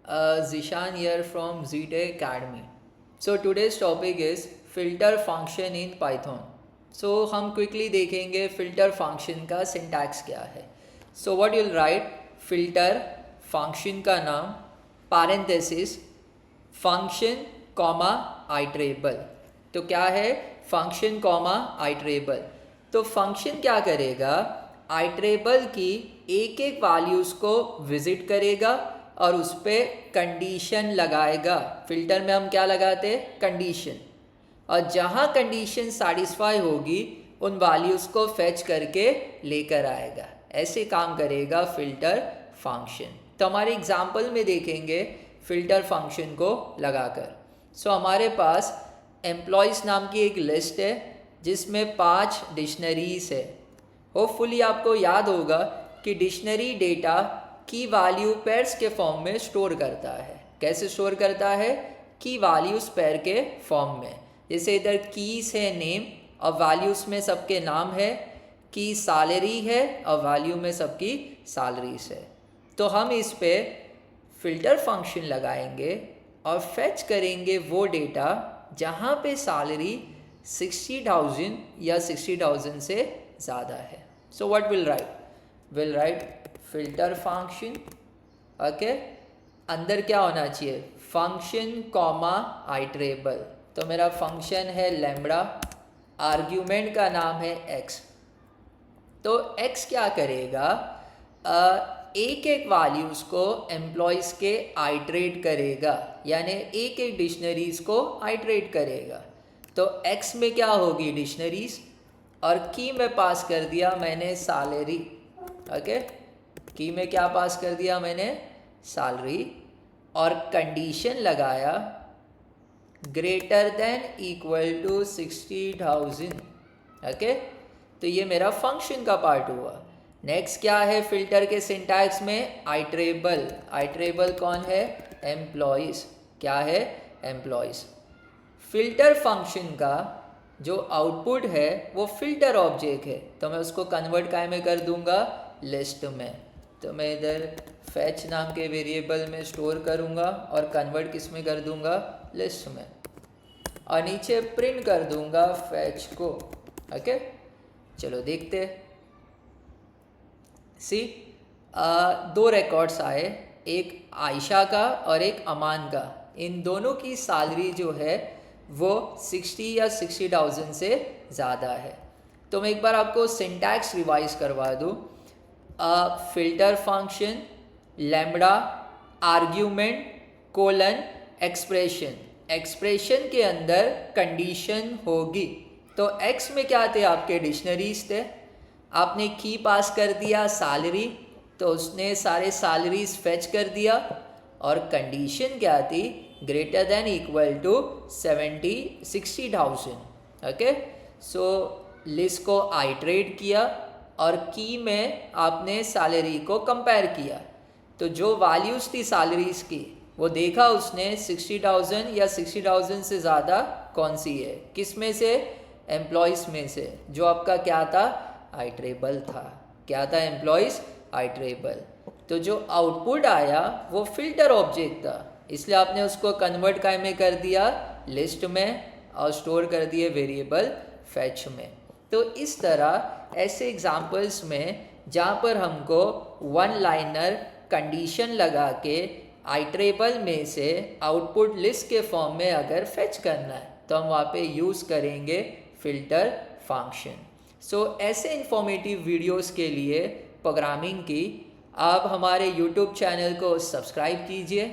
Zishan here from ZTech Academy. So today's topic is filter function in Python. So हम quickly देखेंगे filter function का syntax क्या है. So what you'll write, filter function का नाम parenthesis function comma iterable. तो क्या है function comma iterable. तो function क्या करेगा, iterable की एक एक वैल्यूज़ को विजिट करेगा और उस पर कंडीशन लगाएगा. फिल्टर में हम क्या लगाते हैं, कंडीशन, और जहाँ कंडीशन सेटिस्फाई होगी उन वैल्यूज़ को फेच करके लेकर आएगा. ऐसे काम करेगा फिल्टर फंक्शन. तो हमारे एग्जाम्पल में देखेंगे फिल्टर फंक्शन को लगाकर. सो हमारे पास एम्प्लॉयज़ नाम की एक लिस्ट है जिसमें 5 डिक्शनरीज है. होपफुली आपको याद होगा कि डिक्शनरी डेटा की वैल्यू पेयर्स के फॉर्म में स्टोर करता है. कैसे स्टोर करता है, की वैल्यूज़ पेयर के फॉर्म में. जैसे इधर कीज है नेम और वैल्यूज़ में सबके नाम है, की सैलरी है और वैल्यू में सबकी सैलरीज है. तो हम इस पे फिल्टर फंक्शन लगाएंगे और फेच करेंगे वो डेटा जहाँ पे सैलरी 60,000 या 60,000 से ज़्यादा है. So what will write, will write filter function. Okay, अंदर क्या होना चाहिए, फंक्शन कॉमा आइटरेबल. तो मेरा फंक्शन है लैम्बडा, आर्ग्यूमेंट का नाम है x. तो x क्या करेगा, एक एक वैल्यूज़ को एम्प्लॉयज़ के आइटरेट करेगा, यानी एक एक डिक्शनरीज़ को आइटरेट करेगा. तो x में क्या होगी, डिक्शनरीज़, और की में पास कर दिया मैंने सैलरी. ओके, की में क्या पास कर दिया मैंने, सैलरी, और कंडीशन लगाया greater than equal to 60,000. Okay, तो ये मेरा फंक्शन का पार्ट हुआ. नेक्स्ट क्या है फिल्टर के सिंटैक्स में, आइटरेबल. आइटरेबल कौन है, एम्प्लॉयज़. क्या है, एम्प्लॉयज़. फिल्टर फंक्शन का जो आउटपुट है वो फिल्टर ऑब्जेक्ट है, तो मैं उसको कन्वर्ट काय में कर दूंगा, लिस्ट में. तो मैं इधर फैच नाम के वेरिएबल में स्टोर करूंगा और कन्वर्ट किस में कर दूंगा, लिस्ट में, और नीचे प्रिंट कर दूंगा फैच को. ओके, चलो देखते हैं. सी, 2 रिकॉर्ड्स आए, एक आयशा का और एक अमान का. इन दोनों की सैलरी जो है वो 60 या 60,000 से ज़्यादा है. तो मैं एक बार आपको सिंटैक्स रिवाइज करवा दूँ. Filter function lambda argument colon expression. Expression के अंदर कंडीशन होगी. तो x में क्या थे, आपके डिक्शनरीज थे. आपने की पास कर दिया सैलरी, तो उसने सारे सैलरीज फेच कर दिया, और कंडीशन क्या थी, greater than equal to 60,000. Okay, so list को आइटरेट किया और की में आपने सैलरी को कंपेयर किया. तो जो वैल्यूज़ थी सैलरीज की वो देखा उसने 60,000 या 60,000 से ज़्यादा कौन सी है, किस में से, एम्प्लॉयज़ में से, जो आपका क्या था, आइटरेबल था. क्या था, एम्प्लॉयज़ आइटरेबल. तो जो आउटपुट आया वो फिल्टर ऑब्जेक्ट था, इसलिए आपने उसको कन्वर्ट काय में कर दिया, लिस्ट में, और स्टोर कर दिए वेरिएबल फैच में. तो इस तरह ऐसे एग्जांपल्स में जहाँ पर हमको वन लाइनर कंडीशन लगा के आइटरेबल में से आउटपुट लिस्ट के फॉर्म में अगर फेच करना है तो हम वहाँ पे यूज़ करेंगे फिल्टर फंक्शन. सो ऐसे इंफॉर्मेटिव वीडियोस के लिए प्रोग्रामिंग की आप हमारे यूट्यूब चैनल को सब्सक्राइब कीजिए